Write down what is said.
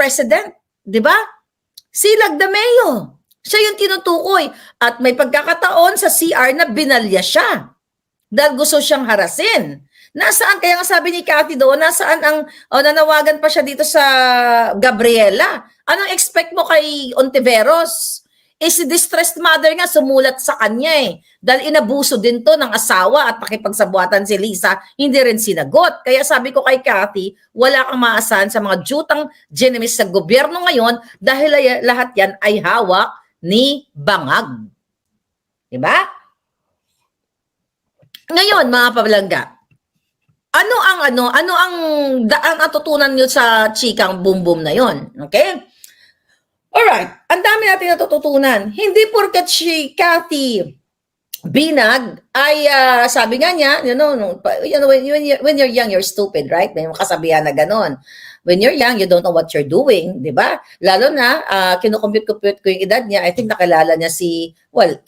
president, di ba? Si Lagdameo. Siya yung tinutukoy. At may pagkakataon sa CR na binalya siya. Dahil gusto siyang harasin. Nasaan, kaya nga sabi ni Cathy doon, nasaan ang, nanawagan pa siya dito sa Gabriela. Anong expect mo kay Ontiveros? Si distressed mother nga sumulat sa kanya Dahil inabuso din to ng asawa at pakipagsabuatan si Lisa, hindi rin sinagot. Kaya sabi ko kay Cathy, wala kang maasahan sa mga jutang genemis sa gobyerno ngayon dahil lahat yan ay hawak ni Bangag. Diba? Ngayon, mga pabalangga, ano ang natutunan nyo sa chikang boom boom na yon? Okay? Alright, ang dami natin natututunan. Hindi porket si Cathy Binag ay sabi nga niya, when you're young, you're stupid, right? May mga kasabihan na ganon. When you're young, you don't know what you're doing, di ba? Lalo na, kinukompute ko yung edad niya. I think nakilala niya